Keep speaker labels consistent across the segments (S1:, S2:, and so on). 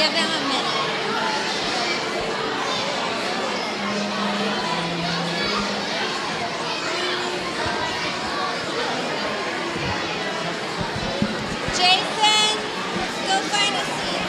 S1: Give them a minute. Jason, go find a seat.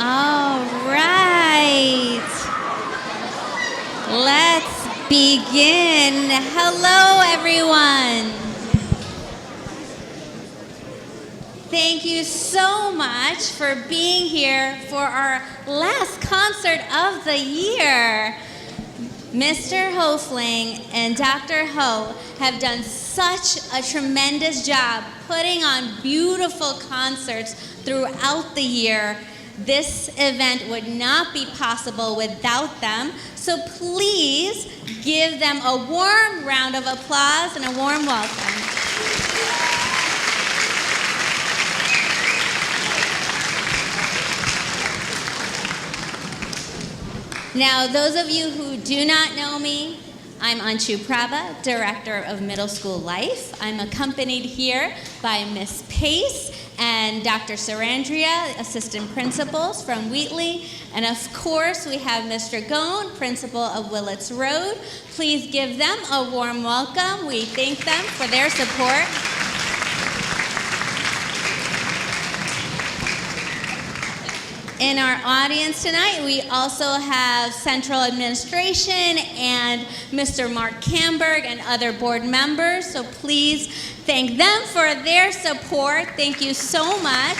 S1: All right. Let's begin. Hello, everyone. Thank you so much for being here for our last concert of the year. Mr. Hofling and Dr. Ho have done such a tremendous job putting on beautiful concerts throughout the year. This event would not be possible without them, so please give them a warm round of applause and a warm welcome. Now, those of you who do not know me, I'm Anshu Prabha, Director of Middle School Life. I'm accompanied here by Miss Pace and Dr. Sarandria, Assistant Principals from Wheatley. And of course, we have Mr. Gone, Principal of Willets Road. Please give them a warm welcome. We thank them for their support. In our audience tonight, we also have Central Administration and Mr. Mark Camberg and other board members, so please thank them for their support. Thank you so much.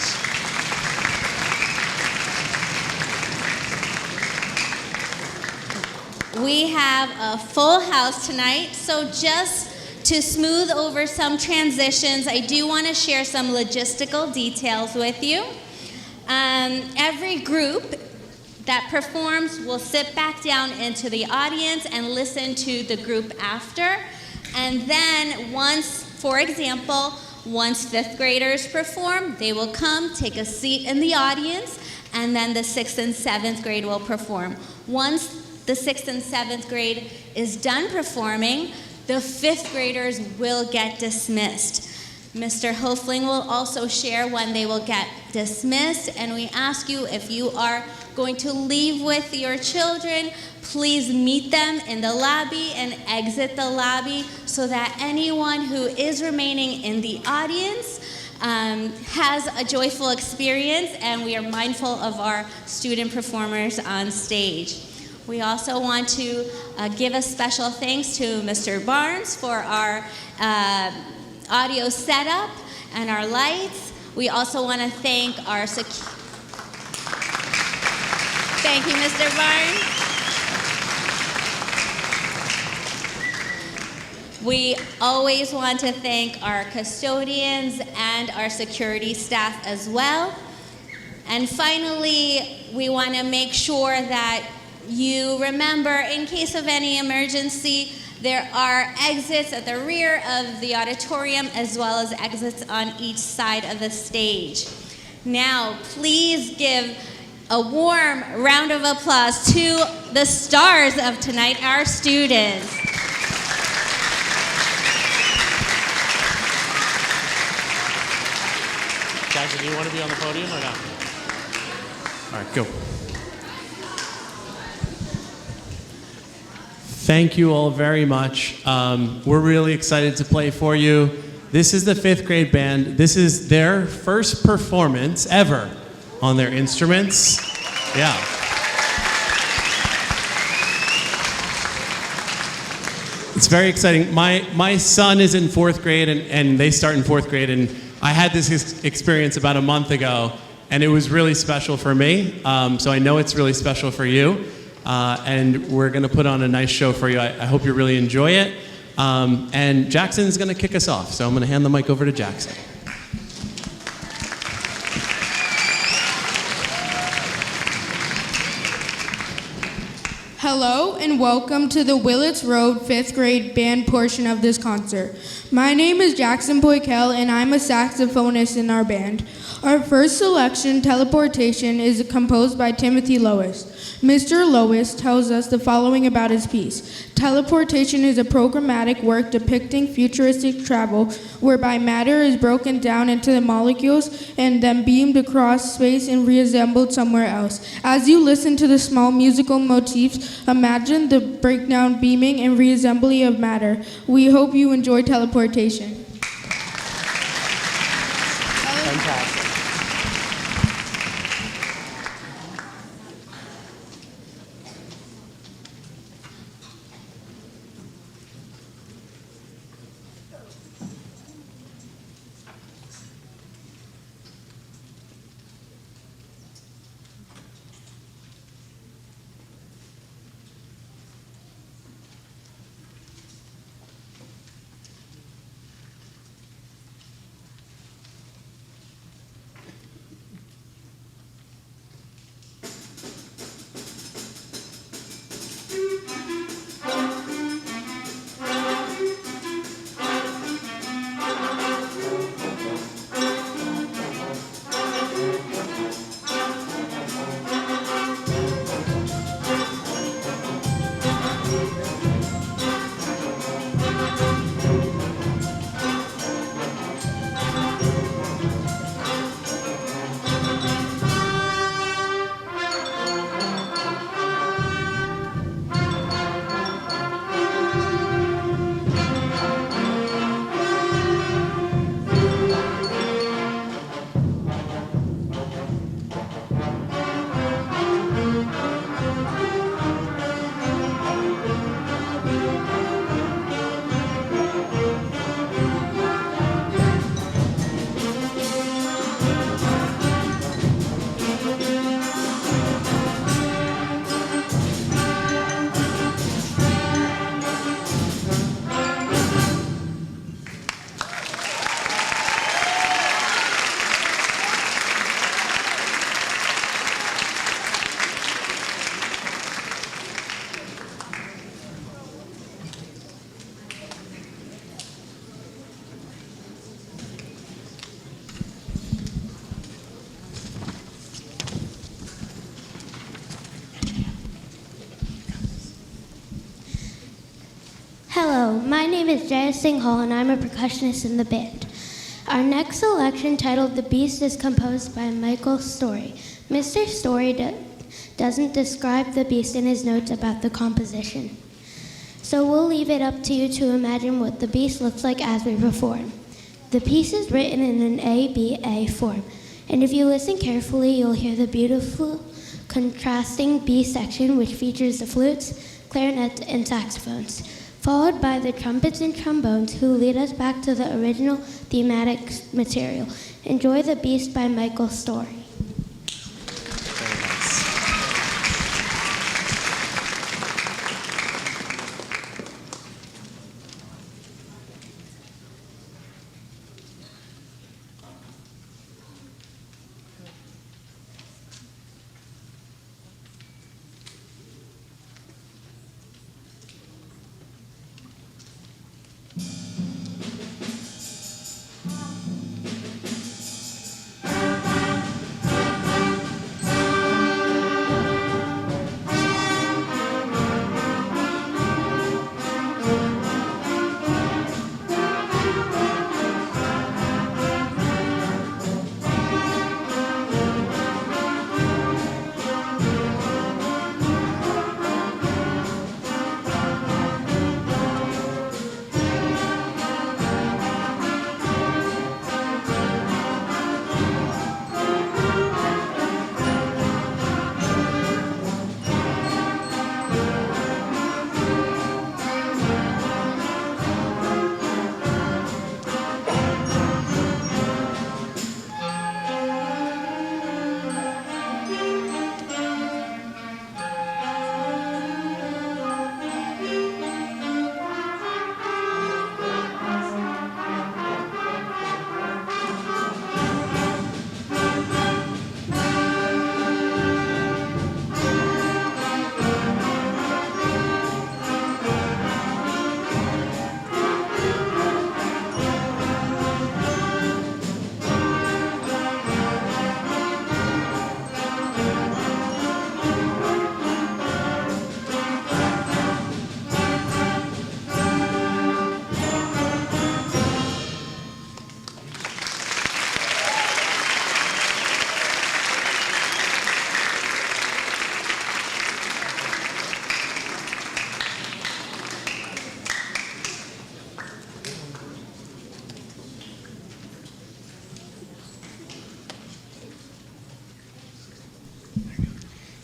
S1: We have a full house tonight, so just to smooth over some transitions, I do want to share some logistical details with you. Every group that performs will sit back down into the audience and listen to the group after. And then once, for example, once fifth graders perform, they will come, take a seat in the audience, and then the sixth and seventh grade will perform. Once the sixth and seventh grade is done performing, the fifth graders will get dismissed. Mr. Hofling will also share when they will get dismissed, and we ask you, if you are going to leave with your children, please meet them in the lobby and exit the lobby so that anyone who is remaining in the audience has a joyful experience, and we are mindful of our student performers on stage. We also want to give a special thanks to Mr. Barnes for our audio setup and our lights. We also want to thank our Thank you, Mr. Barnes. We always want to thank our custodians and our security staff as well. And finally, we want to make sure that you remember, in case of any emergency, there are exits at the rear of the auditorium as well as exits on each side of the stage. Now, please give a warm round of applause to the stars of tonight, our students.
S2: Jackson, do you want to be on the podium or not? All right, go.
S3: Thank you all very much. We're really excited to play for you. This is the 5th grade band. This is their first performance ever on their instruments. Yeah. It's very exciting. My son is in 4th grade and they start in 4th grade, and I had this experience about a month ago, and it was really special for me. So I know it's really special for you. And we're going to put on a nice show for you. I hope you really enjoy it. And Jackson's going to kick us off, so I'm going to hand the mic over to Jackson.
S4: Hello and welcome to the Willets Road 5th grade band portion of this concert. My name is Jackson Boykel and I'm a saxophonist in our band. Our first selection, Teleportation, is composed by Timothy Lois. Mr. Lois tells us the following about his piece. Teleportation is a programmatic work depicting futuristic travel whereby matter is broken down into the molecules and then beamed across space and reassembled somewhere else. As you listen to the small musical motifs, imagine the breakdown, beaming, and reassembly of matter. We hope you enjoy Teleportation.
S2: Fantastic.
S5: Hello, my name is Jaya Singh Hall and I'm a percussionist in the band. Our next selection, titled The Beast, is composed by Michael Story. Mr. Story doesn't describe the beast in his notes about the composition. So we'll leave it up to you to imagine what the beast looks like as we perform. The piece is written in an ABA form, and if you listen carefully, you'll hear the beautiful contrasting B section, which features the flutes, clarinets, and saxophones, followed by the trumpets and trombones, who lead us back to the original thematic material. Enjoy The Beast by Michael Story.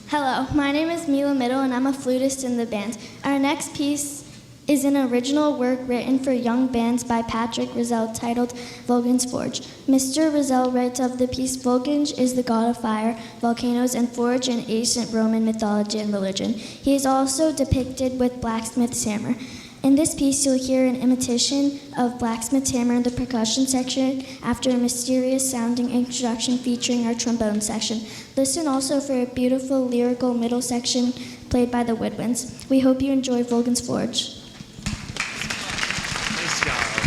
S6: Hello, my name is Mila Middle and I'm a flutist in the band. Our next piece is an original work written for young bands by Patrick Rizal titled Vulcan's Forge. Mr. Rizal writes of the piece, Vulcan is the god of fire, volcanoes, and forge in ancient Roman mythology and religion. He is also depicted with blacksmith's hammer. In this piece, you'll hear an imitation of blacksmith's hammer in the percussion section after a mysterious sounding introduction featuring our trombone section. Listen also for a beautiful lyrical middle section played by the woodwinds. We hope you enjoy Vulcan's Forge.
S2: Nice job.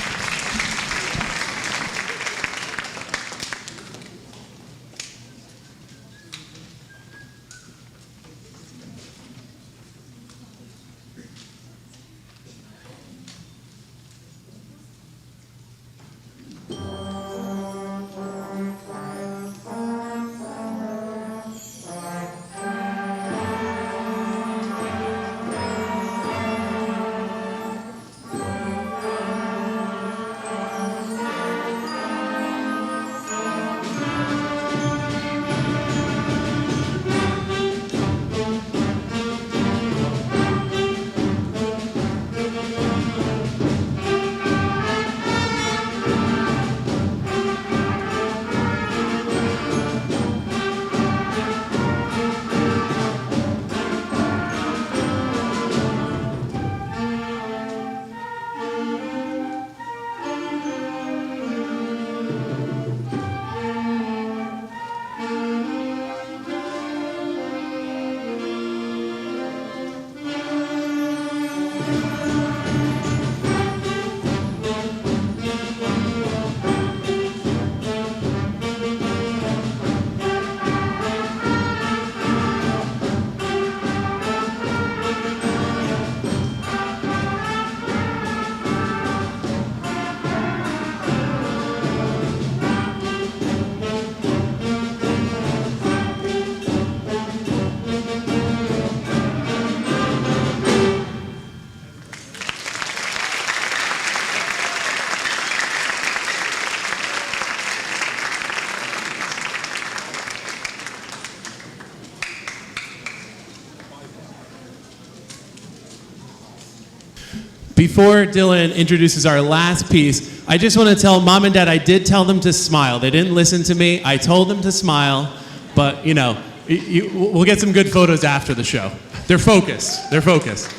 S3: before Dylan introduces our last piece, I just want to tell Mom and Dad I did tell them to smile. They didn't listen to me. I told them to smile, but we'll get some good photos after the show. They're focused. They're focused.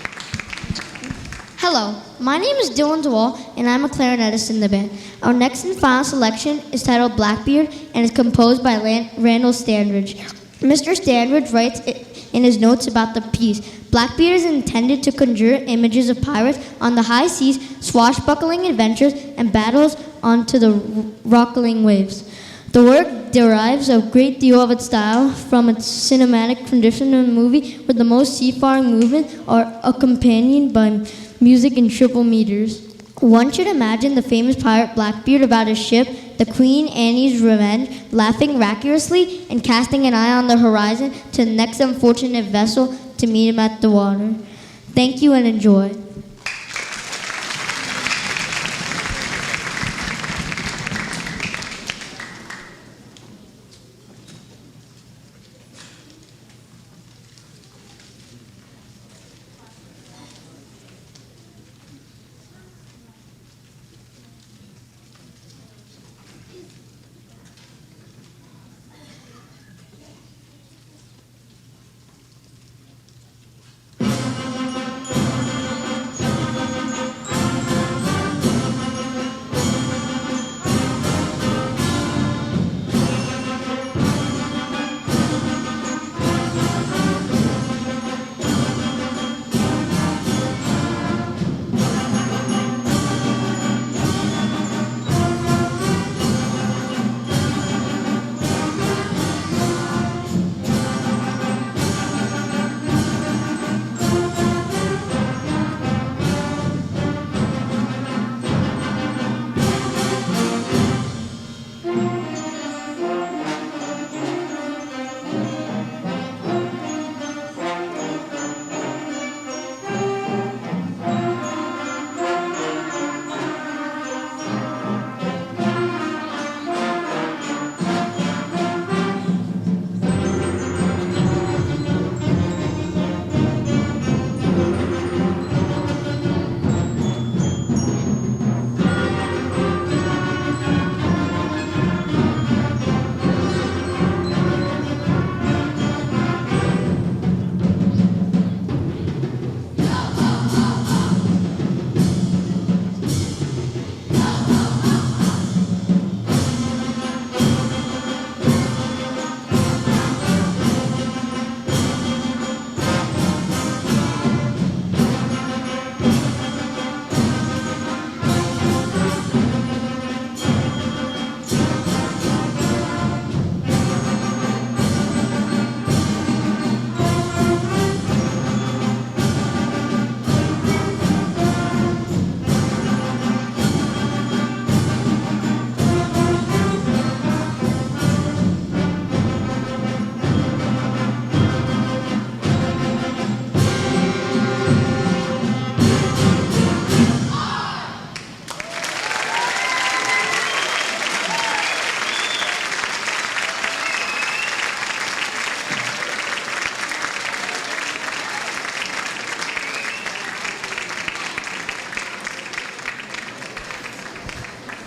S7: Hello, my name is Dylan DeWall, and I'm a clarinetist in the band. Our next and final selection is titled Blackbeard and is composed by Randall Standridge. Mr. Standridge writes in his notes about the piece, Blackbeard is intended to conjure images of pirates on the high seas, swashbuckling adventures, and battles onto the rockling waves. The work derives a great deal of its style from its cinematic tradition in the movie, where the most seafaring movements are accompanied by music in triple meters. One should imagine the famous pirate Blackbeard about his ship, the Queen Anne's Revenge, laughing raucously and casting an eye on the horizon to the next unfortunate vessel to meet him at the water. Thank you and enjoy.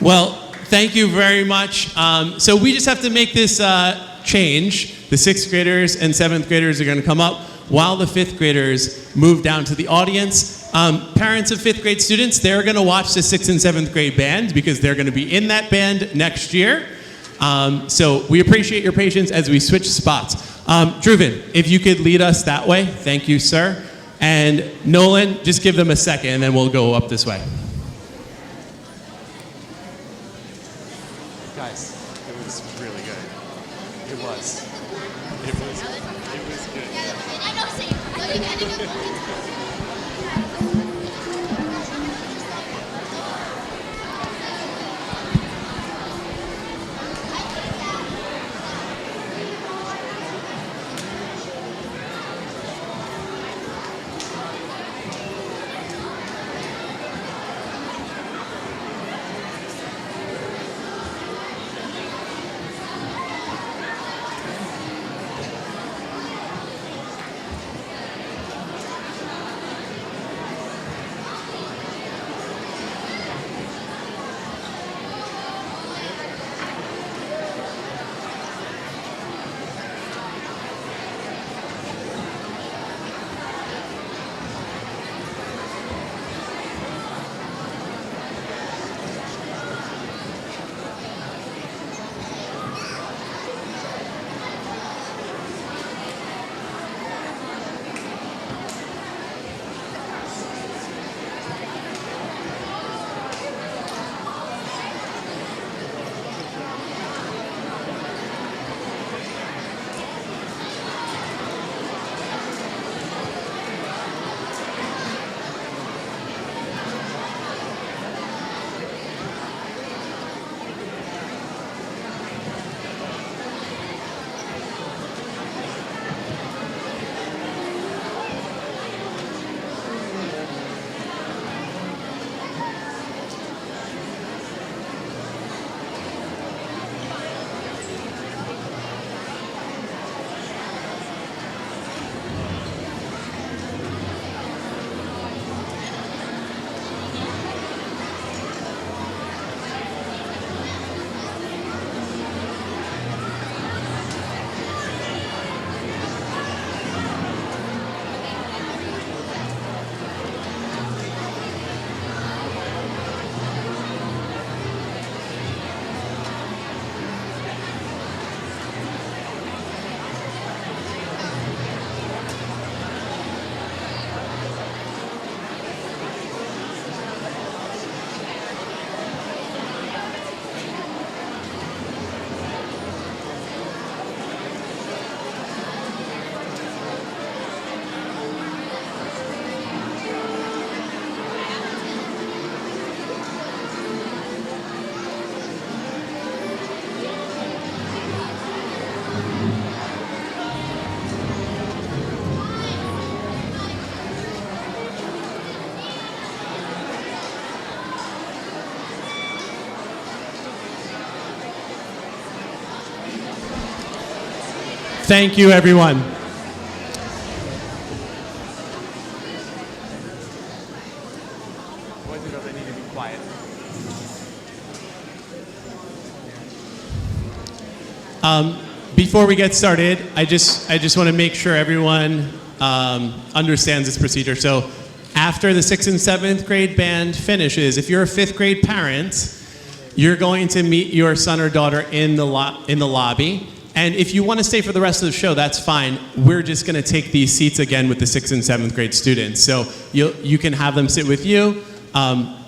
S3: Well, thank you very much. So we just have to make this change. The 6th graders and 7th graders are going to come up while the 5th graders move down to the audience. Parents of 5th grade students, they're going to watch the 6th and 7th grade band because they're going to be in that band next year. So we appreciate your patience as we switch spots. Druvin, if you could lead us that way, thank you, sir. And Nolan, just give them a second and then we'll go up this way.
S2: Guys, it was really good. It was. It was good.
S3: Thank you, everyone. Before we get started, I just want to make sure everyone understands this procedure. So after the 6th and 7th grade band finishes, if you're a 5th grade parent, you're going to meet your son or daughter in the lobby. And if you want to stay for the rest of the show, that's fine. We're just going to take these seats again with the 6th and 7th grade students. So you can have them sit with you.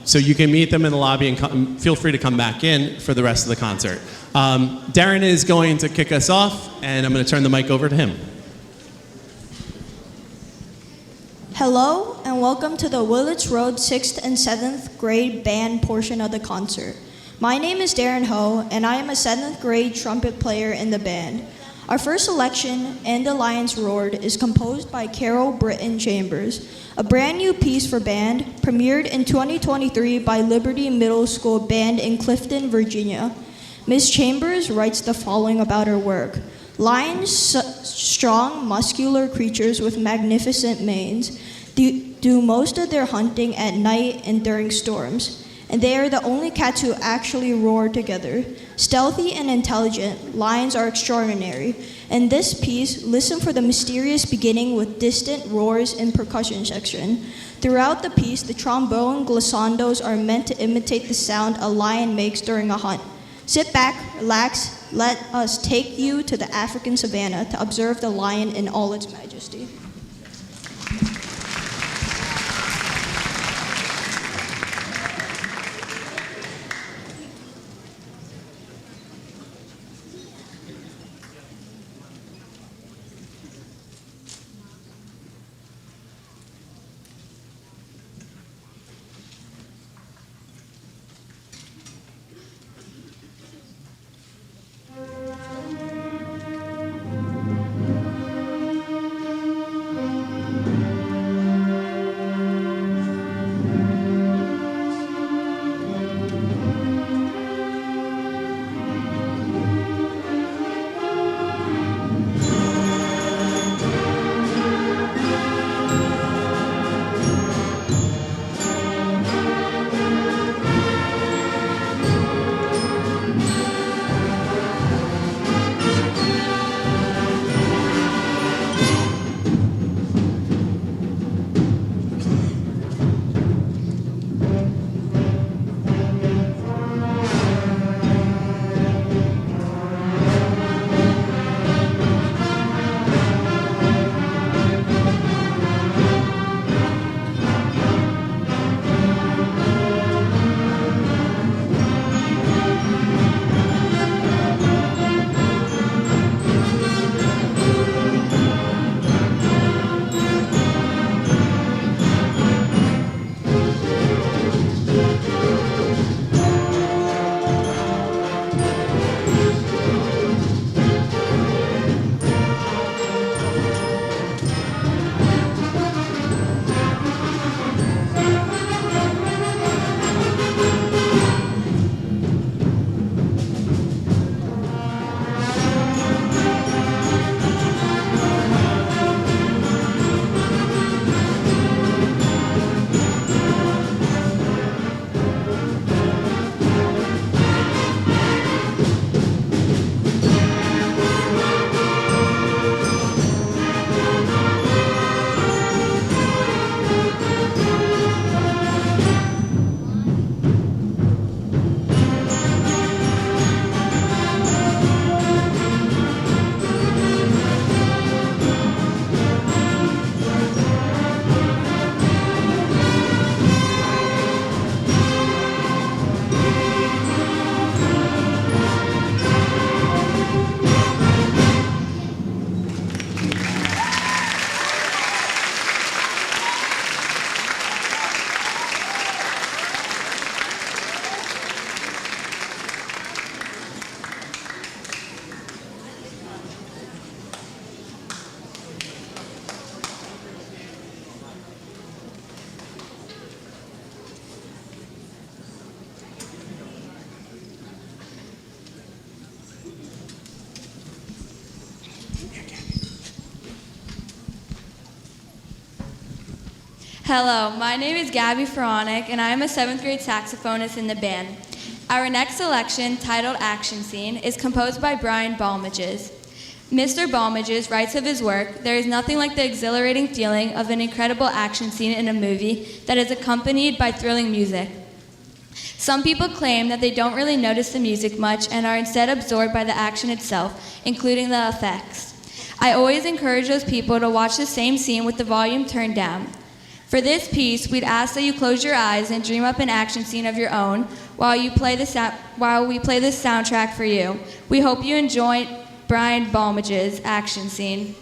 S3: So you can meet them in the lobby and feel free to come back in for the rest of the concert. Darren is going to kick us off, and I'm going to turn the mic over to him.
S8: Hello, and welcome to the Willets Road 6th and 7th grade band portion of the concert. My name is Darren Ho, and I am a 7th grade trumpet player in the band. Our first selection, And the Lions Roared, is composed by Carol Britton Chambers, a brand new piece for band, premiered in 2023 by Liberty Middle School Band in Clifton, Virginia. Ms. Chambers writes the following about her work. Lions, strong, muscular creatures with magnificent manes, do most of their hunting at night and during storms. And they are the only cats who actually roar together. Stealthy and intelligent, lions are extraordinary. In this piece, listen for the mysterious beginning with distant roars and percussion section. Throughout the piece, the trombone glissandos are meant to imitate the sound a lion makes during a hunt. Sit back, relax, let us take you to the African savannah to observe the lion in all its majesty.
S9: Hello, my name is Gabby Feronic, and I am a 7th grade saxophonist in the band. Our next selection, titled Action Scene, is composed by Brian Balmages. Mr. Balmages writes of his work, "There is nothing like the exhilarating feeling of an incredible action scene in a movie that is accompanied by thrilling music. Some people claim that they don't really notice the music much and are instead absorbed by the action itself, including the effects. I always encourage those people to watch the same scene with the volume turned down. For this piece, we'd ask that you close your eyes and dream up an action scene of your own while we play this soundtrack for you. We hope you enjoy Brian Balmage's Action Scene."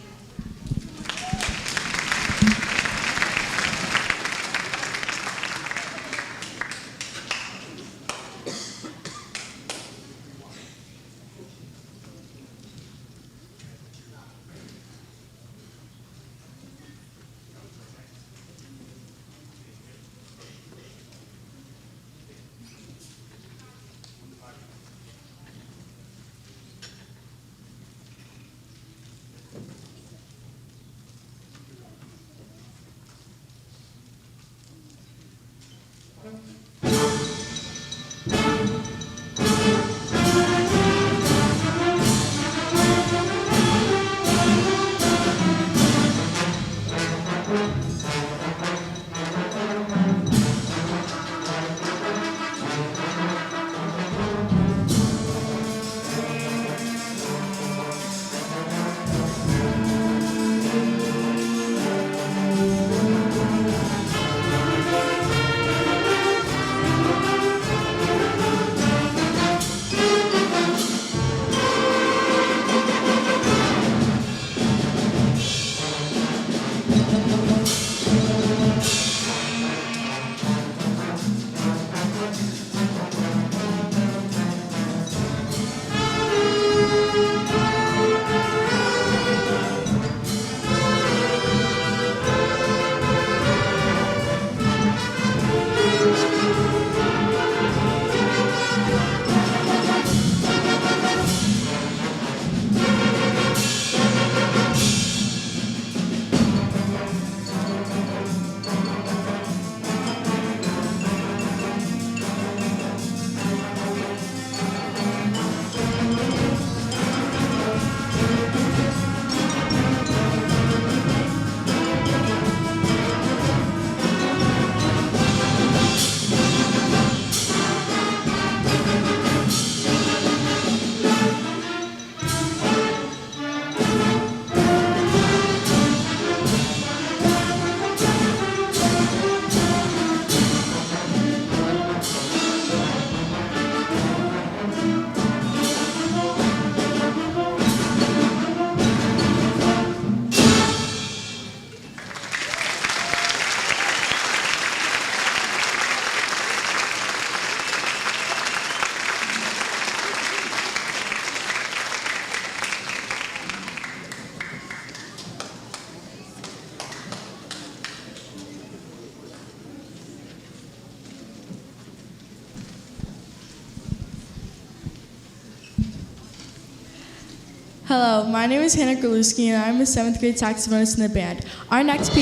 S10: Hello, my name is Hannah Gralewski, and I'm a 7th grade saxophonist in the band. Our next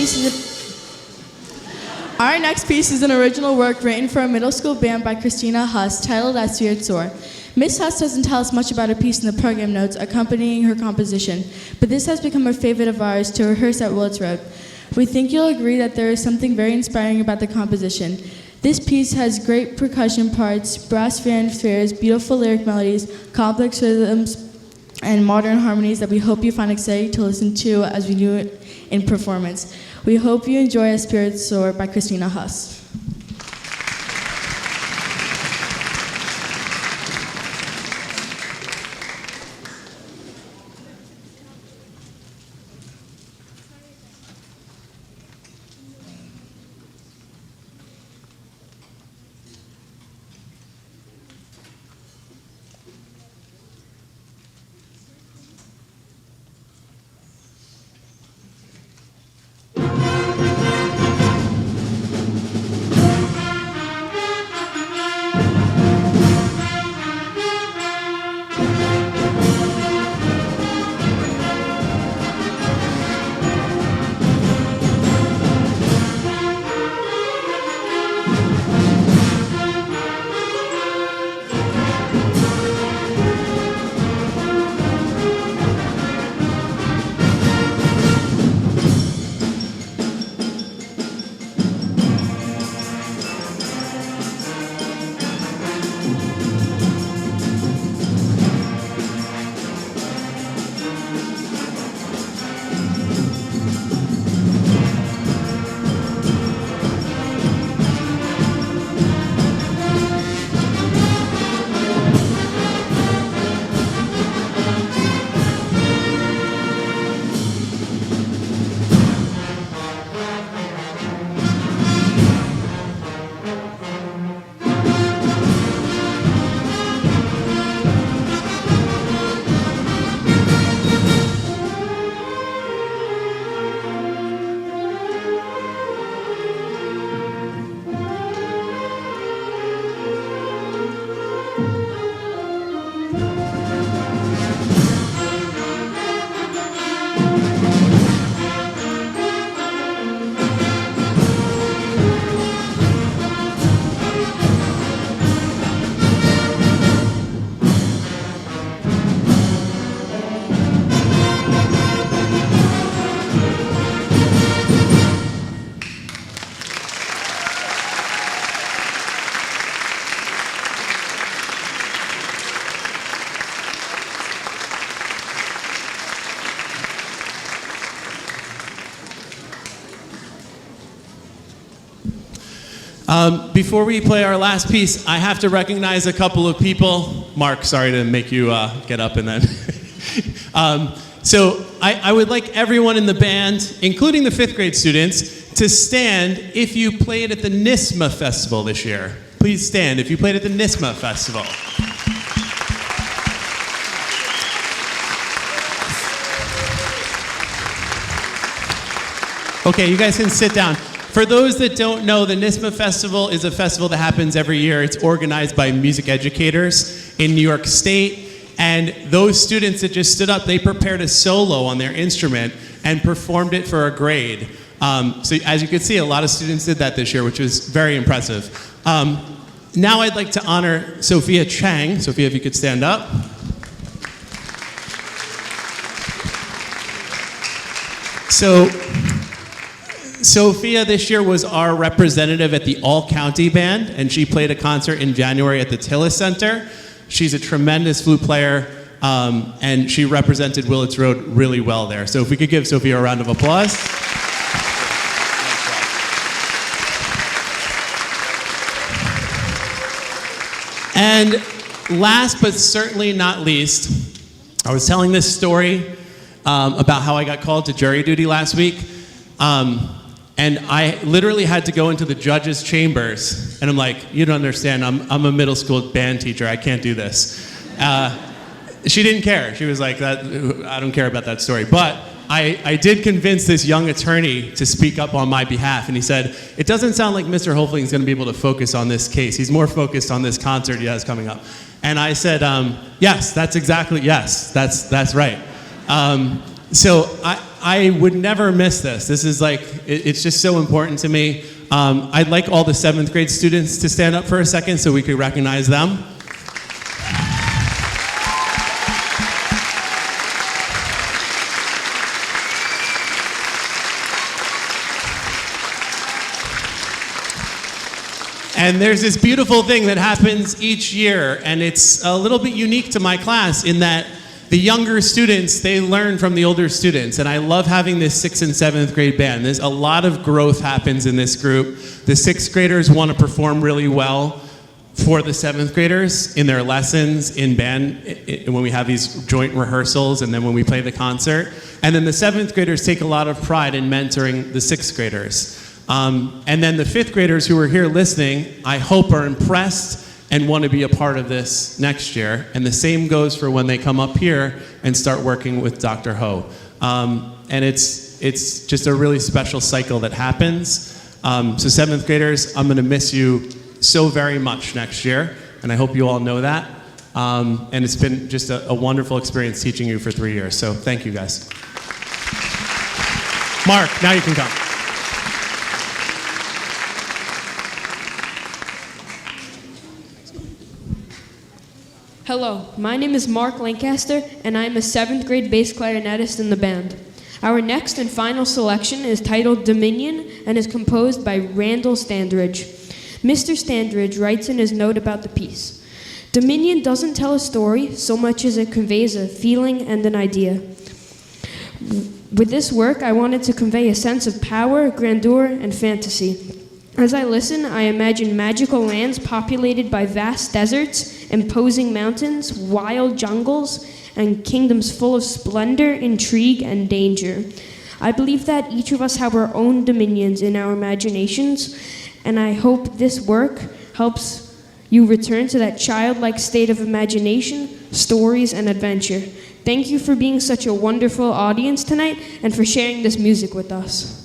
S10: piece is an original work written for a middle school band by Christina Huss, titled As Spirits Soar. Miss Huss doesn't tell us much about her piece in the program notes accompanying her composition, but this has become a favorite of ours to rehearse at Willets Road. We think you'll agree that there is something very inspiring about the composition. This piece has great percussion parts, brass fanfares, beautiful lyric melodies, complex rhythms, and modern harmonies that we hope you find exciting to listen to as we do it in performance. We hope you enjoy As Spirits Soar by Christina Huss.
S3: Before we play our last piece, I have to recognize a couple of people. Mark, sorry to make you get up and then. So I would like everyone in the band, including the 5th grade students, to stand if you played at the NISMA Festival this year. Please stand if you played at the NISMA Festival. Okay, you guys can sit down. For those that don't know, the NISMA Festival is a festival that happens every year. It's organized by music educators in New York State. And those students that just stood up, they prepared a solo on their instrument and performed it for a grade. So as you can see, a lot of students did that this year, which was very impressive. Now I'd like to honor Sophia Chang. Sophia, if you could stand up. So Sophia this year was our representative at the All-County Band, and she played a concert in January at the Tillis Center. She's a tremendous flute player, and she represented Willets Road really well there. So if we could give Sophia a round of applause. And last but certainly not least, I was telling this story about how I got called to jury duty last week. And I literally had to go into the judge's chambers, and I'm like, you don't understand, I'm a middle school band teacher, I can't do this. She didn't care. She was like, I don't care about that story. But I did convince this young attorney to speak up on my behalf, and he said, it doesn't sound like Mr. Hofling is going to be able to focus on this case. He's more focused on this concert he has coming up. And I said, yes, that's right. So I would never miss this. This is like, it's just so important to me. I'd like all the 7th grade students to stand up for a second so we could recognize them. And there's this beautiful thing that happens each year, and it's a little bit unique to my class in that the younger students, they learn from the older students, and I love having this 6th and 7th grade band. There's a lot of growth happens in this group. The 6th graders want to perform really well for the 7th graders in their lessons, in band, when we have these joint rehearsals, and then when we play the concert. And then the 7th graders take a lot of pride in mentoring the 6th graders. And then the 5th graders who are here listening, I hope are impressed and want to be a part of this next year. And the same goes for when they come up here and start working with Dr. Ho. And it's just a really special cycle that happens. So 7th graders, I'm going to miss you so very much next year, and I hope you all know that. And it's been just a wonderful experience teaching you for 3 years. So thank you, guys. Mark, now you can come.
S11: Hello, my name is Mark Lancaster, and I am a 7th grade bass clarinetist in the band. Our next and final selection is titled Dominion and is composed by Randall Standridge. Mr. Standridge writes in his note about the piece, Dominion doesn't tell a story so much as it conveys a feeling and an idea. With this work, I wanted to convey a sense of power, grandeur, and fantasy. As I listen, I imagine magical lands populated by vast deserts, imposing mountains, wild jungles, and kingdoms full of splendor, intrigue, and danger. I believe that each of us have our own dominions in our imaginations, and I hope this work helps you return to that childlike state of imagination, stories, and adventure. Thank you for being such a wonderful audience tonight and for sharing this music with us.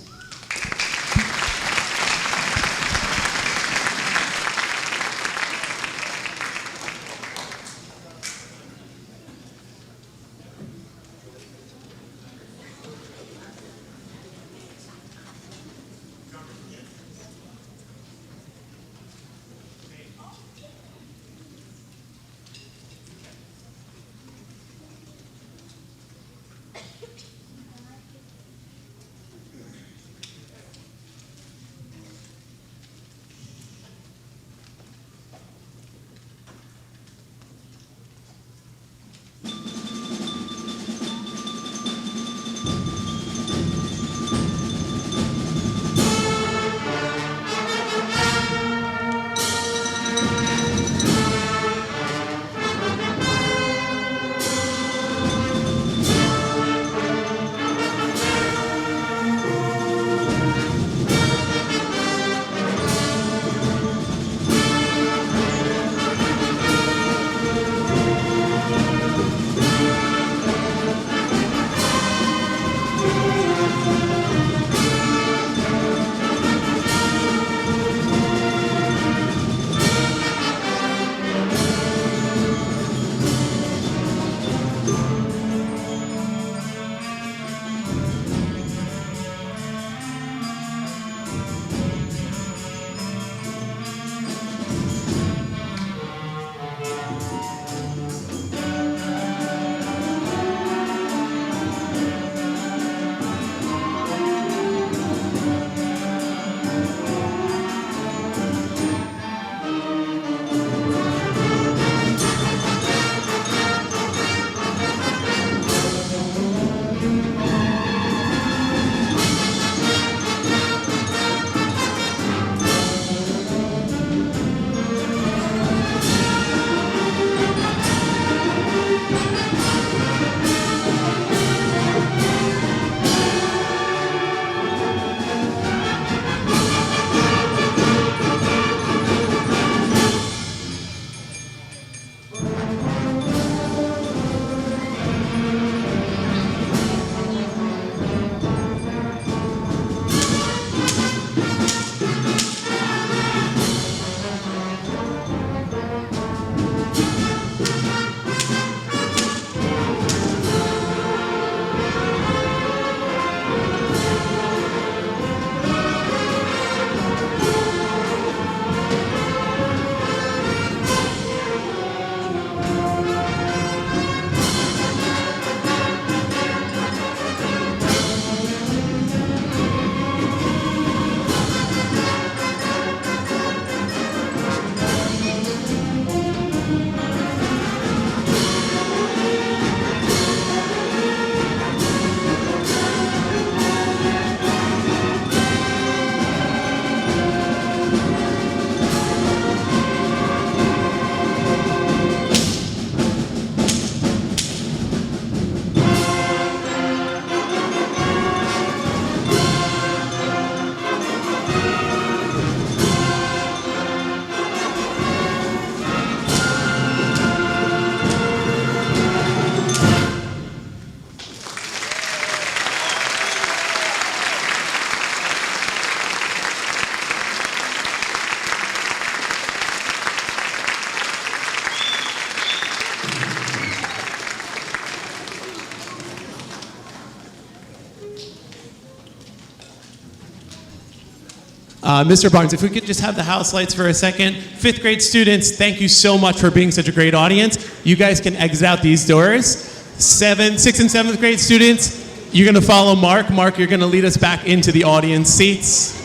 S3: Mr. Barnes, if we could just have the house lights for a second. 5th grade students, thank you so much for being such a great audience. You guys can exit out these doors. 6th and 7th grade students, you're going to follow Mark. Mark, you're going to lead us back into the audience seats.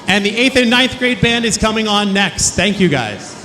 S3: And the 8th and 9th grade band is coming on next. Thank you, guys.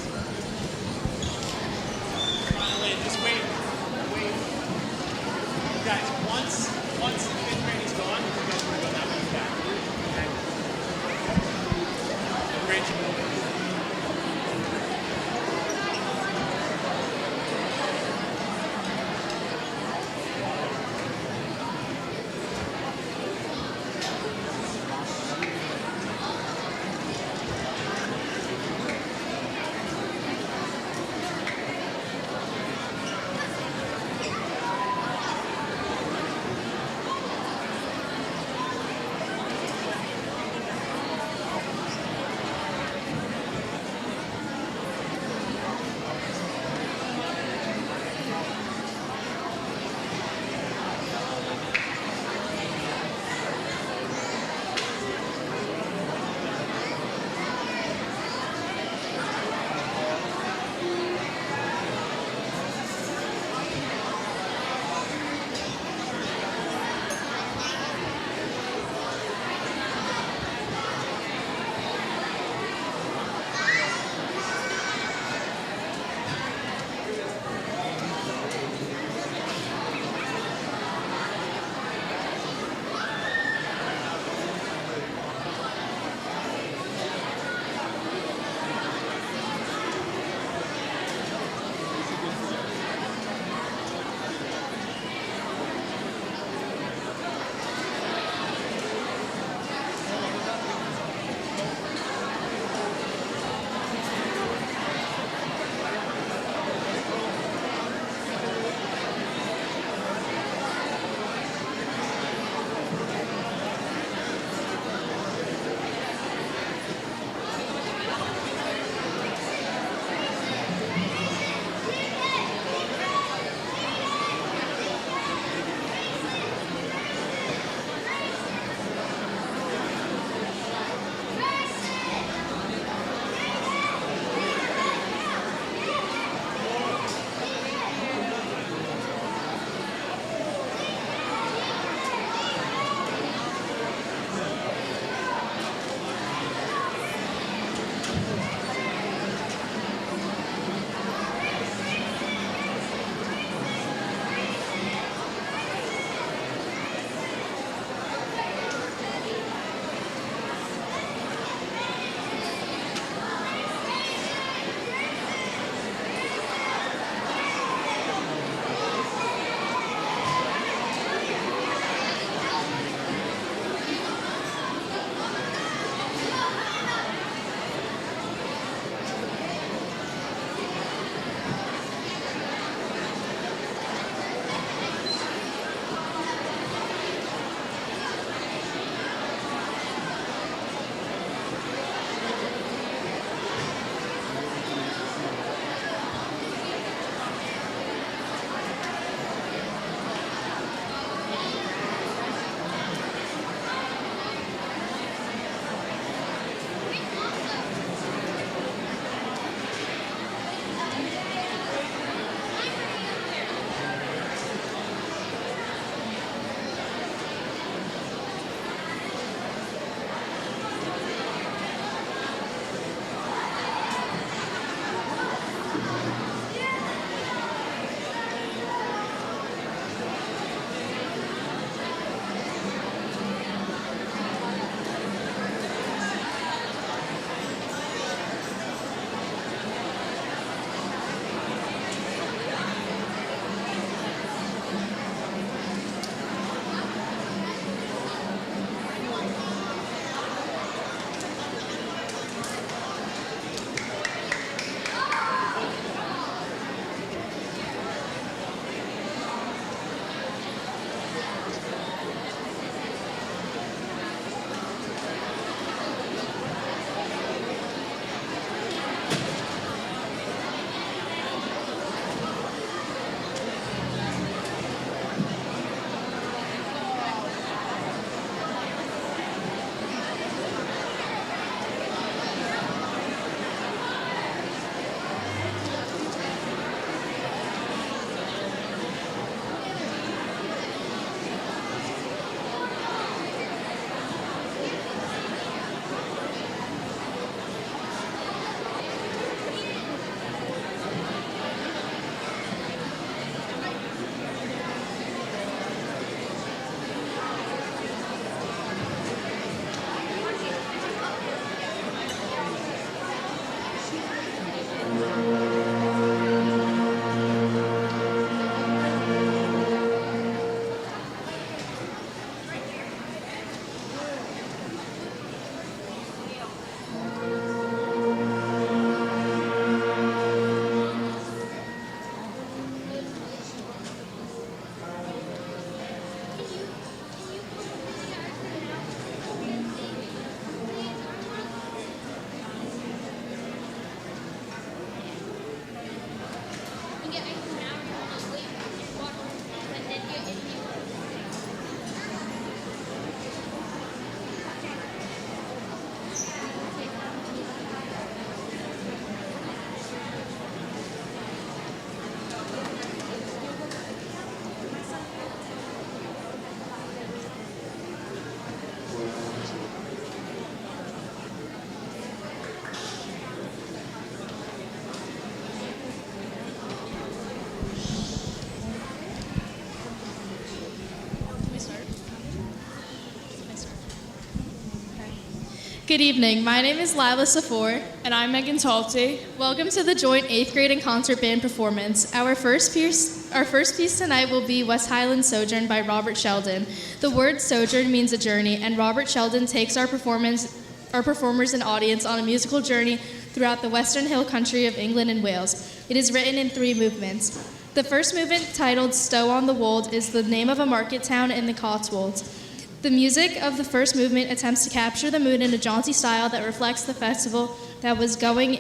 S12: Good evening. My name is Lila Safour.
S10: And I'm Megan Talty.
S12: Welcome to the joint 8th grade and concert band performance. Our first piece tonight will be West Highland Sojourn by Robert Sheldon. The word sojourn means a journey, and Robert Sheldon takes our performers and audience on a musical journey throughout the Western Hill Country of England and Wales. It is written in 3 movements. The first movement, titled Stow on the Wold, is the name of a market town in the Cotswolds. The music of the first movement attempts to capture the mood in a jaunty style that reflects the festival that was going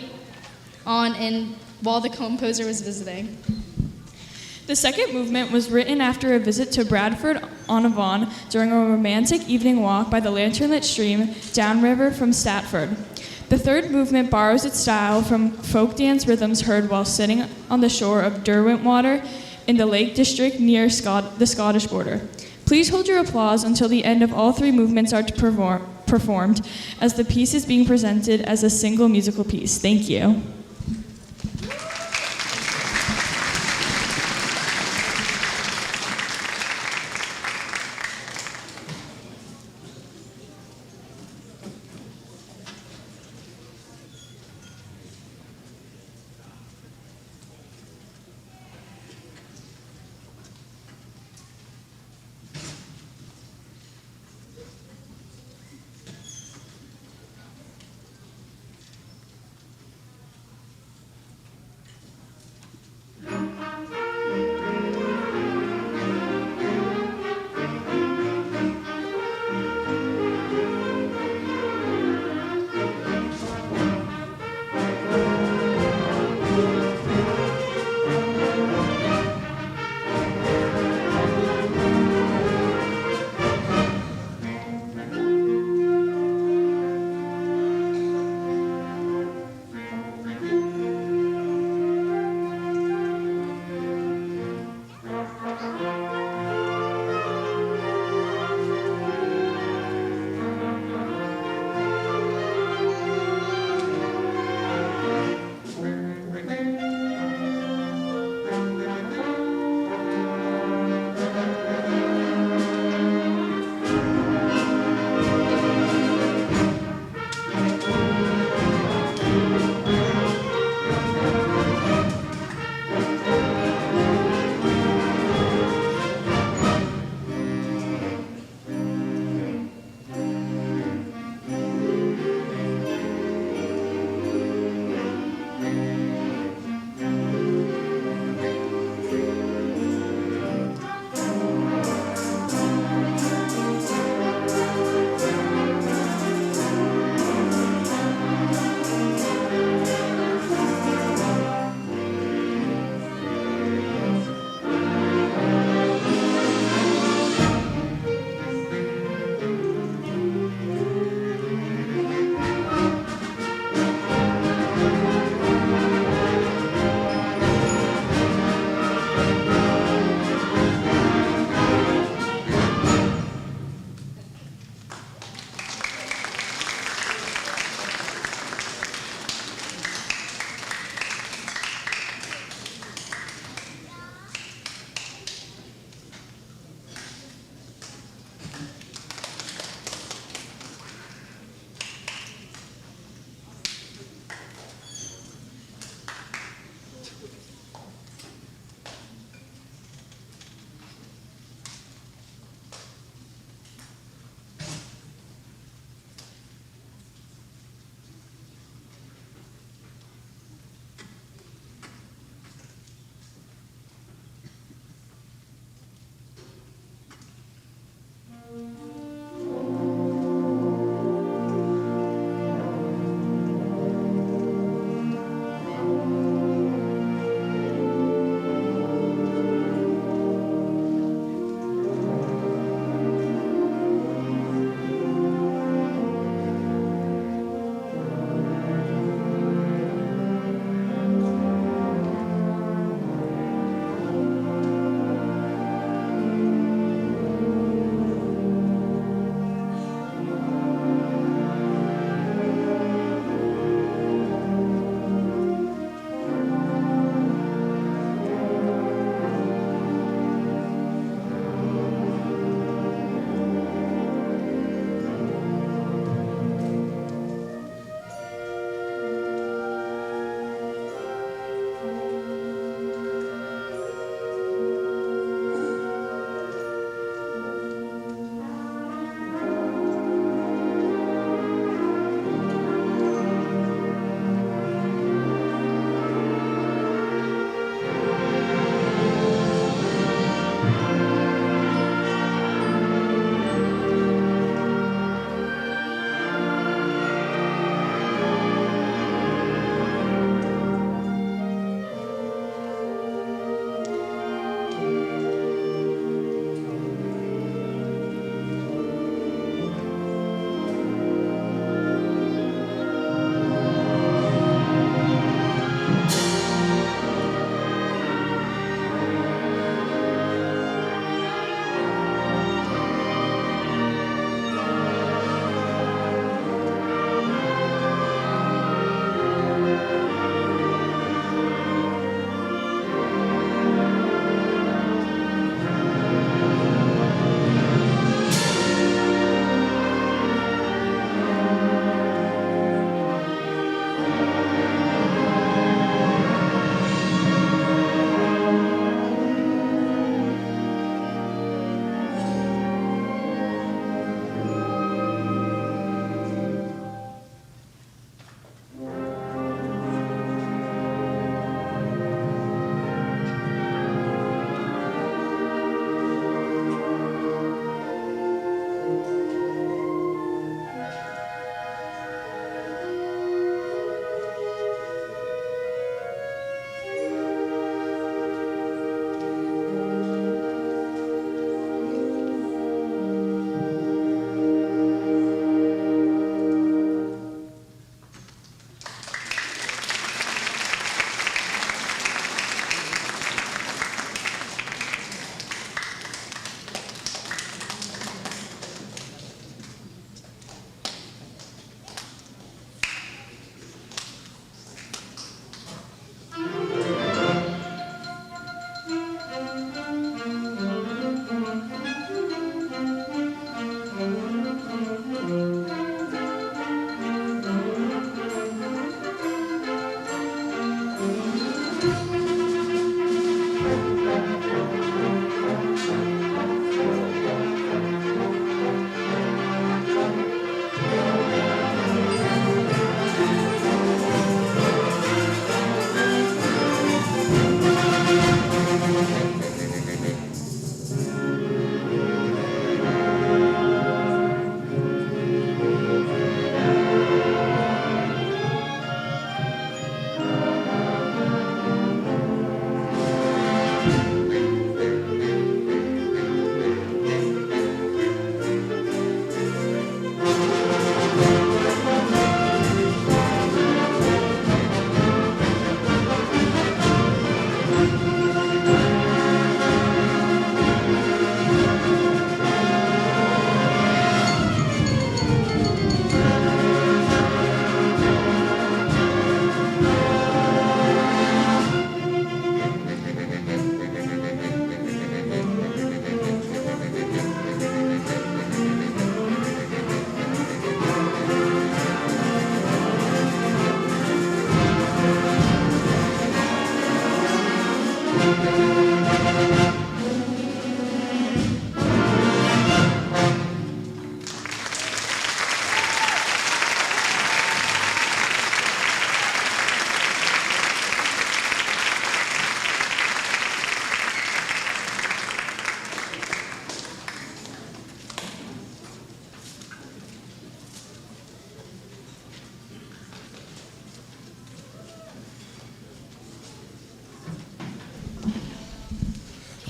S12: on while the composer was visiting.
S10: The second movement was written after a visit to Bradford-on-Avon during a romantic evening walk by the lanternlit stream downriver from Stratford. The third movement borrows its style from folk dance rhythms heard while sitting on the shore of Derwentwater in the Lake District near the Scottish border. Please hold your applause until the end of all 3 movements are performed, as the piece is being presented as a single musical piece. Thank you.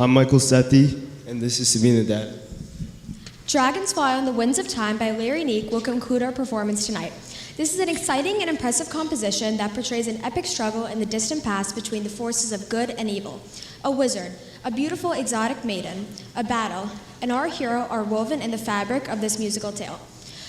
S13: I'm Michael Sethi, and this is Sabina Dad.
S14: Dragons Fly on the Winds of Time by Larry Neek will conclude our performance tonight. This is an exciting and impressive composition that portrays an epic struggle in the distant past between the forces of good and evil. A wizard, a beautiful exotic maiden, a battle, and our hero are woven in the fabric of this musical tale.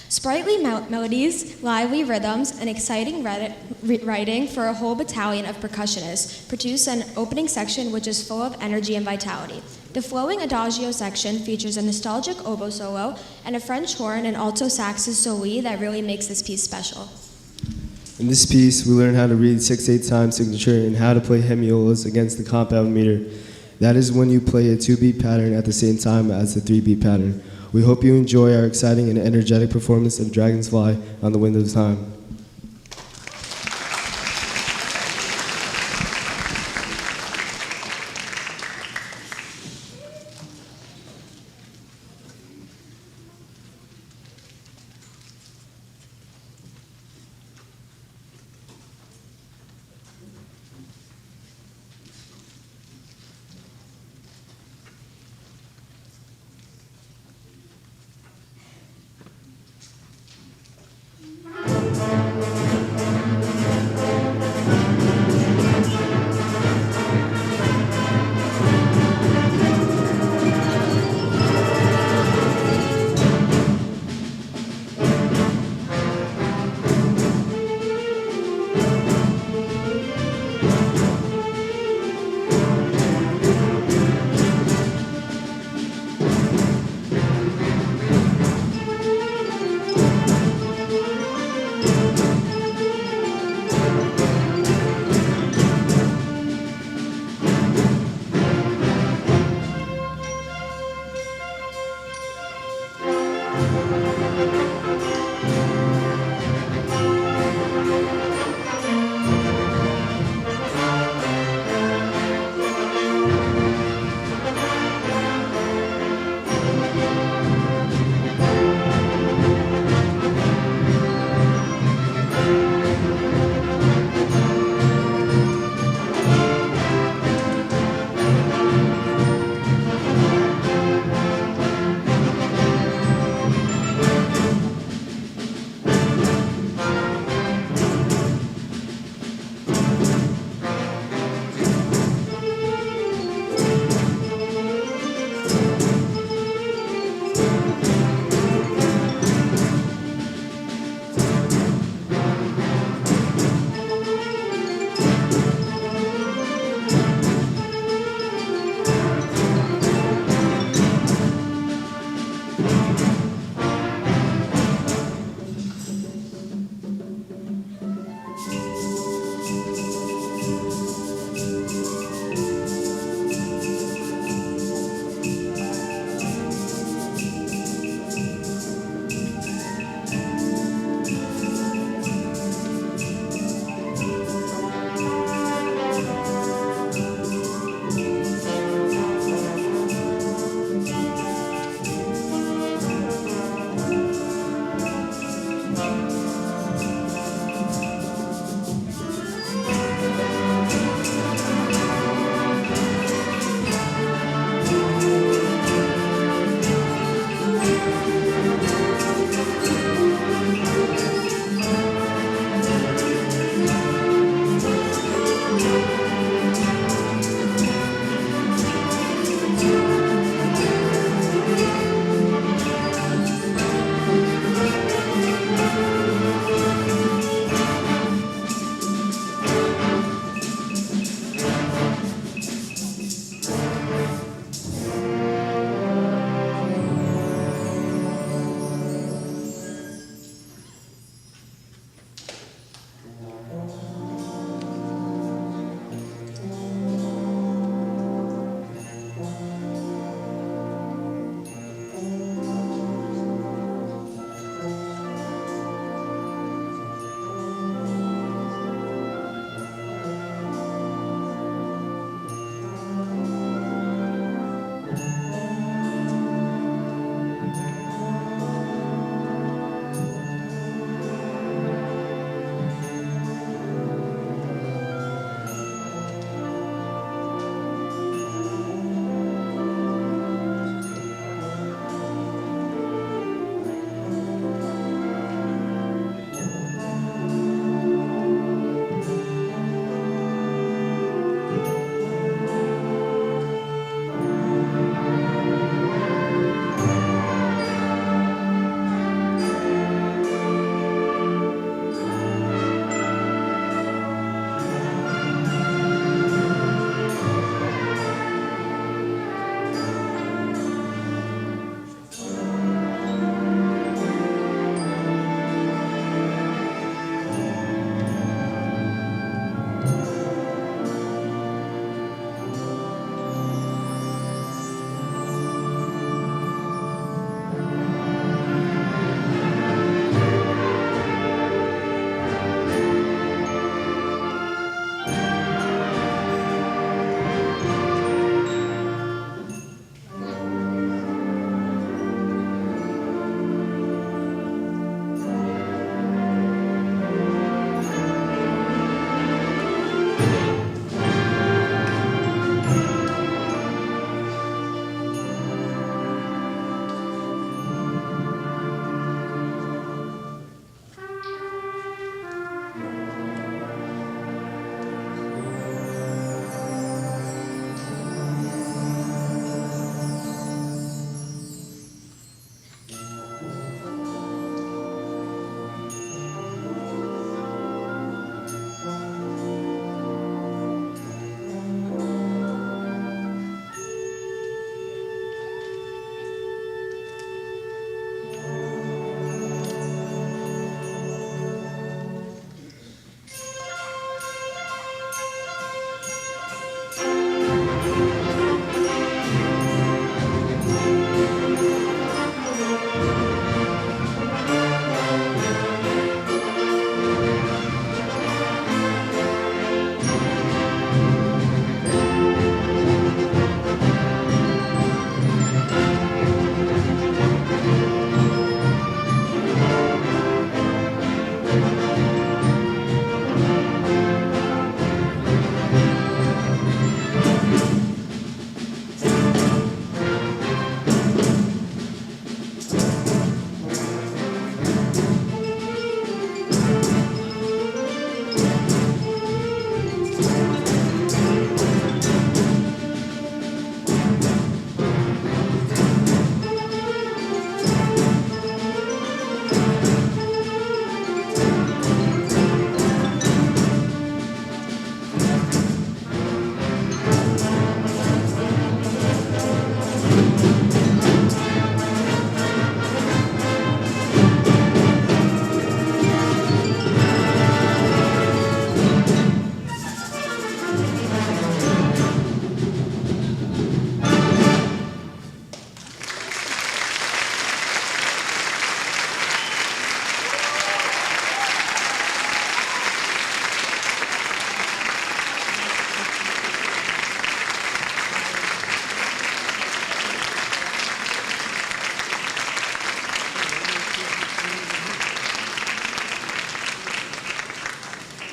S14: Sprightly melodies, lively rhythms, and exciting writing for a whole battalion of percussionists produce an opening section which is full of energy and vitality. The flowing adagio section features a nostalgic oboe solo and a French horn and alto saxes soli that really makes this piece special.
S13: In this piece, we learn how to read 6/8 time signature and how to play hemiolas against the compound meter. That is when you play a 2-beat pattern at the same time as the 3-beat pattern. We hope you enjoy our exciting and energetic performance of Dragons Fly on the Wind of Time.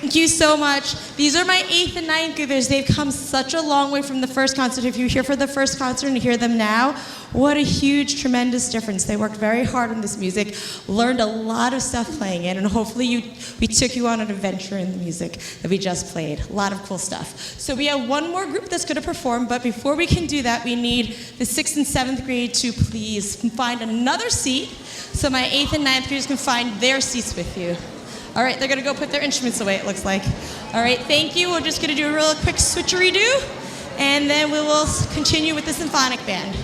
S15: Thank you so much. These are my 8th and 9th graders. They've come such a long way from the first concert. If you're here for the first concert and hear them now, what a huge, tremendous difference. They worked very hard on this music, learned a lot of stuff playing it, and hopefully we took you on an adventure in the music that we just played. A lot of cool stuff. So we have one more group that's going to perform, but before we can do that, we need the 6th and 7th grade to please find another seat so my 8th and 9th graders can find their seats with you. All right, they're going to go put their instruments away, it looks like. All right, thank you. We're just going to do a real quick switcheroo, and then we will continue with the symphonic band.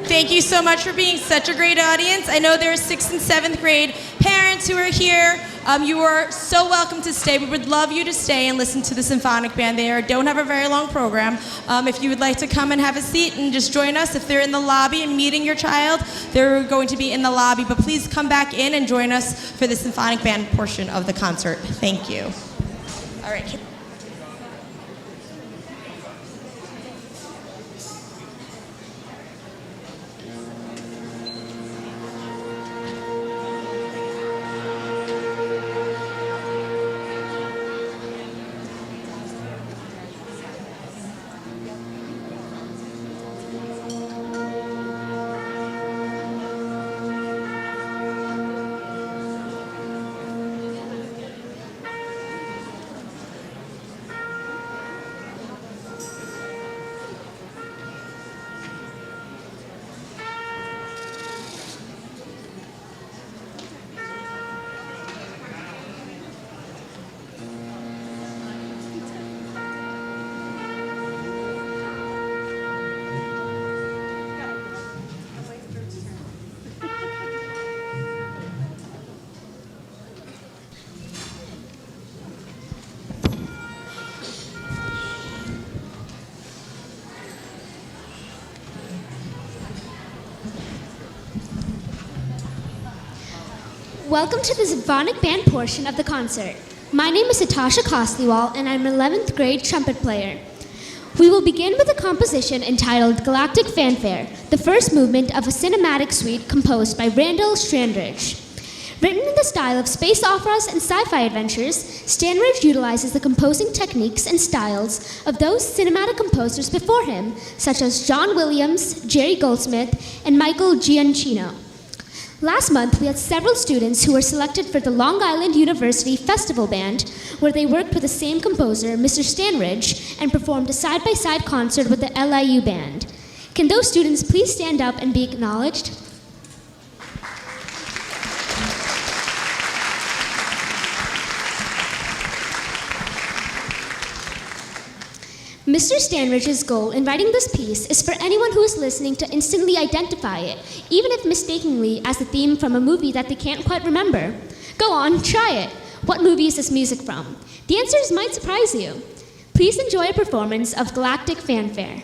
S15: Thank you so much for being such a great audience. I know there are 6th and 7th grade parents who are here. You are so welcome to stay. We would love you to stay and listen to the symphonic band. They don't have a very long program. If you would like to come and have a seat and just join us, if they're in the lobby and meeting your child, they're going to be in the lobby. But please come back in and join us for the symphonic band portion of the concert. Thank you. All right.
S16: Welcome to the symphonic band portion of the concert. My name is Natasha Kosliwal, and I'm an 11th grade trumpet player. We will begin with a composition entitled Galactic Fanfare, the first movement of a cinematic suite composed by Randall Standridge. Written in the style of space operas and sci-fi adventures, Standridge utilizes the composing techniques and styles of those cinematic composers before him, such as John Williams, Jerry Goldsmith, and Michael Giacchino. Last month, we had several students who were selected for the Long Island University Festival Band, where they worked with the same composer, Mr. Standridge, and performed a side-by-side concert with the LIU Band. Can those students please stand up and be acknowledged? Mr. Standridge's goal in writing this piece is for anyone who is listening to instantly identify it, even if mistakenly as the theme from a movie that they can't quite remember. Go on, try it. What movie is this music from? The answers might surprise you. Please enjoy a performance of Galactic Fanfare.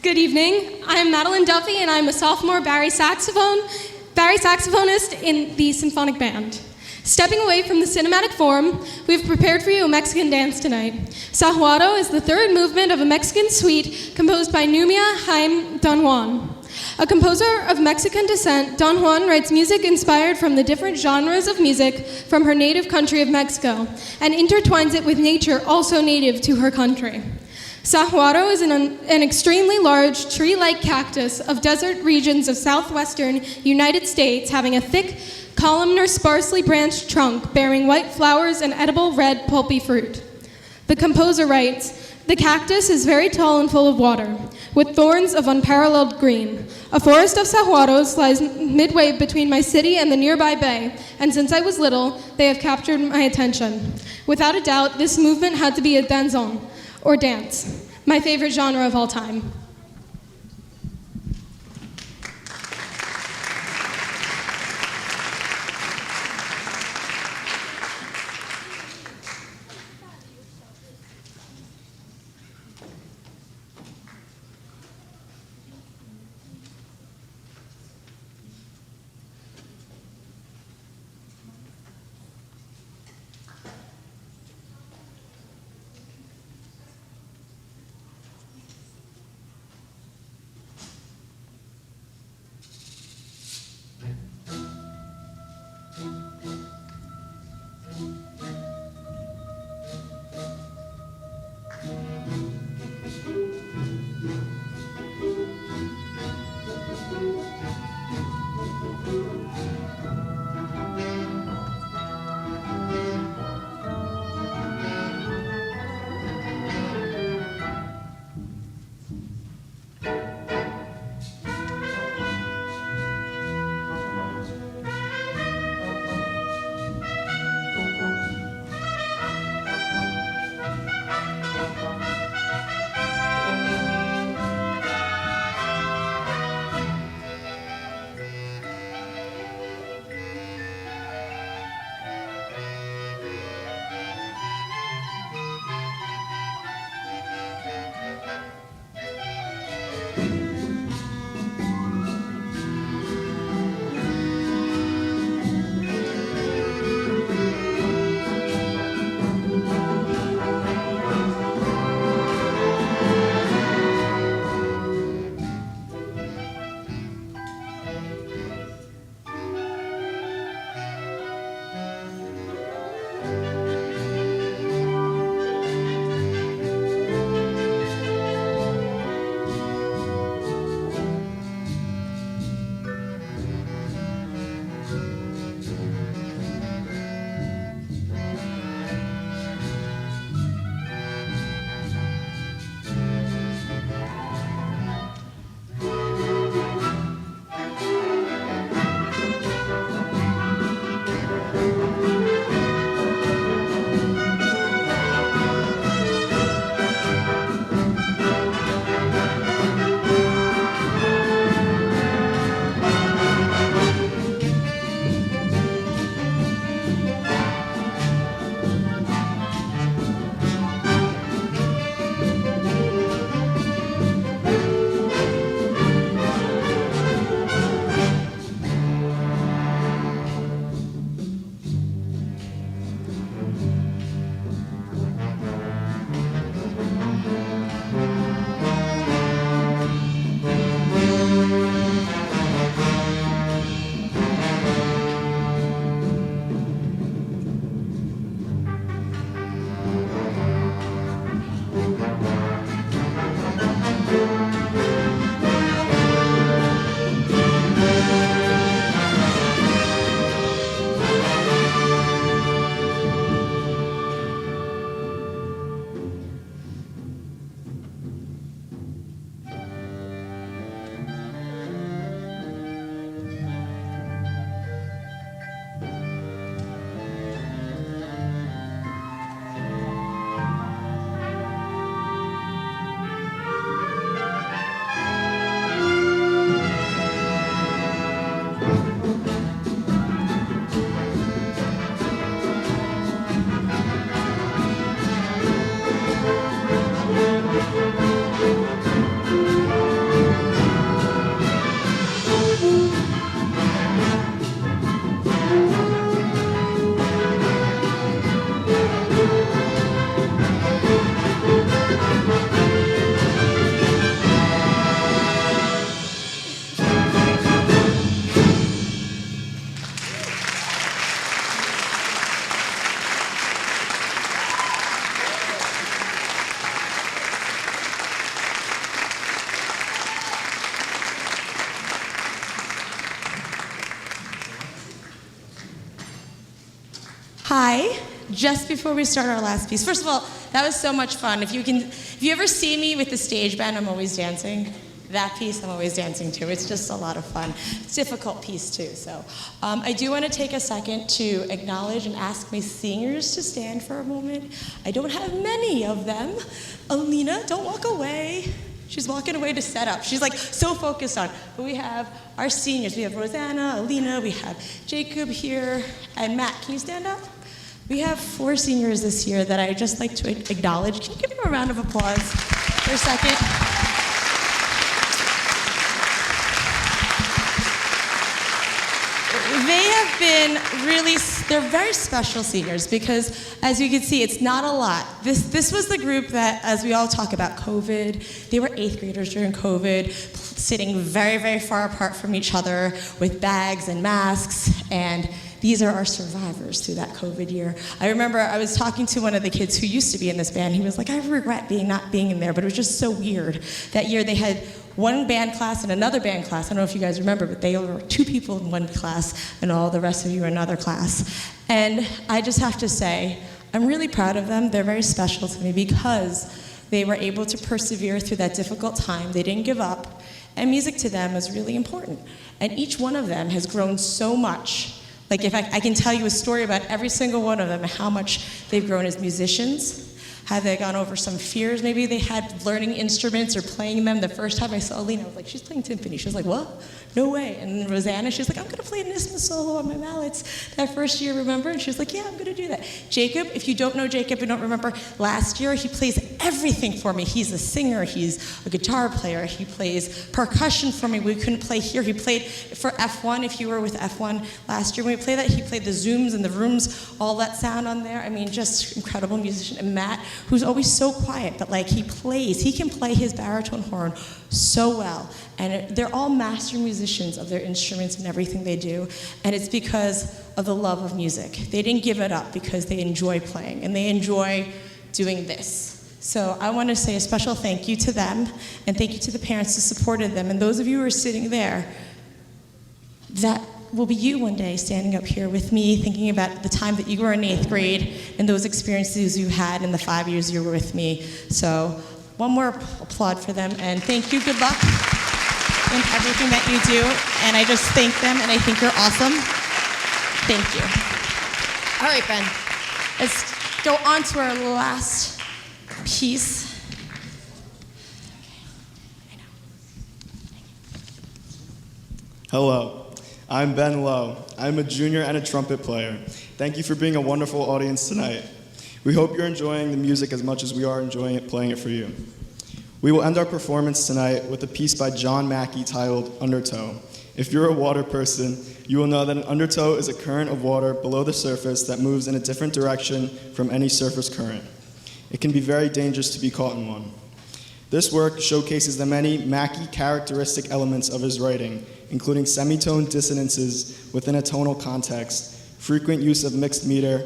S17: Good evening. I'm Madeline Duffy, and I'm a sophomore Barry saxophonist in the symphonic band. Stepping away from the cinematic form, we've prepared for you a Mexican dance tonight. Sahuaro is the third movement of a Mexican suite composed by Numia Jaime Don Juan. A composer of Mexican descent, Don Juan writes music inspired from the different genres of music from her native country of Mexico and intertwines it with nature also native to her country. Sahuaro is an extremely large tree-like cactus of desert regions of southwestern United States having a thick, columnar, sparsely branched trunk bearing white flowers and edible red, pulpy fruit. The composer writes, "The cactus is very tall and full of water, with thorns of unparalleled green. A forest of sahuaros lies midway between my city and the nearby bay, and since I was little, they have captured my attention. Without a doubt, this movement had to be a danzón, or dance, my favorite genre of all time."
S15: Hi. Just before we start our last piece, first of all, that was so much fun. If you ever see me with the stage band, I'm always dancing. That piece I'm always dancing to. It's just a lot of fun. It's a difficult piece too. So I do want to take a second to acknowledge and ask my singers to stand for a moment. I don't have many of them. Alina, don't walk away. She's walking away to set up. She's like so focused on. But we have our seniors. We have Rosanna, Alina, we have Jacob here, and Matt. Can you stand up? We have 4 seniors this year that I'd just like to acknowledge. Can you give them a round of applause for a second? They have been they're very special seniors because, as you can see, it's not a lot. This was the group that, as we all talk about COVID, they were 8th graders during COVID, sitting very, very far apart from each other with bags and masks, and these are our survivors through that COVID year. I remember I was talking to one of the kids who used to be in this band. He was like, I regret not being in there, but it was just so weird. That year they had one band class and another band class. I don't know if you guys remember, but they were 2 people in one class and all the rest of you in another class. And I just have to say, I'm really proud of them. They're very special to me because they were able to persevere through that difficult time. They didn't give up. And music to them is really important. And each one of them has grown so much. Like if I can tell you a story about every single one of them, how much they've grown as musicians, how they gone over some fears maybe they had learning instruments or playing them. The first time I saw Alina, I was like, she's playing timpani. She was like, what? No way. And then Rosanna, she was like, I'm going to play an Nisma solo on my mallets that first year, remember? And she was like, yeah, I'm going to do that. Jacob, if you don't know Jacob and don't remember, last year he plays everything for me. He's a singer, he's a guitar player, he plays percussion for me. We couldn't play here. He played for F1, if you were with F1 last year when we played that. He played the Zooms and the rooms, all that sound on there. I mean, just incredible musician. And Matt, who's always so quiet, but like he can play his baritone horn so well. And they're all master musicians of their instruments and everything they do. And it's because of the love of music. They didn't give it up because they enjoy playing and they enjoy doing this. So I want to say a special thank you to them and thank you to the parents who supported them. And those of you who are sitting there, that will be you one day standing up here with me thinking about the time that you were in 8th grade and those experiences you had in the 5 years you were with me. So one more applaud for them and thank you. Good luck in everything that you do. And I just thank them and I think you're awesome. Thank you. All right, Ben. Let's go on to our last piece.
S18: Hello. I'm Ben Lowe. I'm a junior and a trumpet player. Thank you for being a wonderful audience tonight. We hope you're enjoying the music as much as we are enjoying it playing it for you. We will end our performance tonight with a piece by John Mackey titled Undertow. If you're a water person, you will know that an undertow is a current of water below the surface that moves in a different direction from any surface current. It can be very dangerous to be caught in one. This work showcases the many Mackey characteristic elements of his writing, including semitone dissonances within a tonal context, frequent use of mixed meter,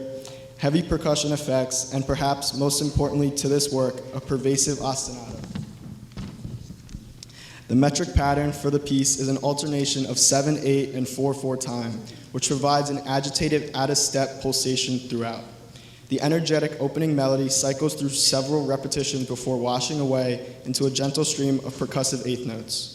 S18: heavy percussion effects, and perhaps most importantly to this work, a pervasive ostinato. The metric pattern for the piece is an alternation of 7/8 and 4/4 time, which provides an agitated out-of-step pulsation throughout. The energetic opening melody cycles through several repetitions before washing away into a gentle stream of percussive eighth notes.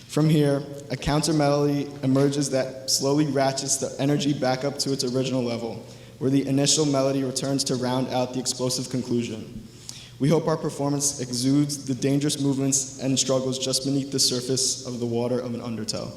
S18: From here, a counter melody emerges that slowly ratchets the energy back up to its original level, where the initial melody returns to round out the explosive conclusion. We hope our performance exudes the dangerous movements and struggles just beneath the surface of the water of an undertow.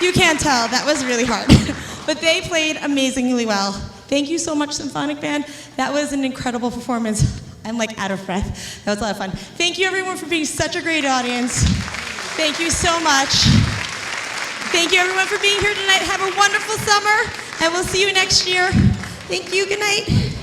S15: You can't tell, that was really hard. But they played amazingly well. Thank you so much, Symphonic Band. That was an incredible performance. I'm like out of breath. That was a lot of fun. Thank you everyone for being such a great audience. Thank you so much. Thank you everyone for being here tonight. Have a wonderful summer, and we'll see you next year. Thank you, good night.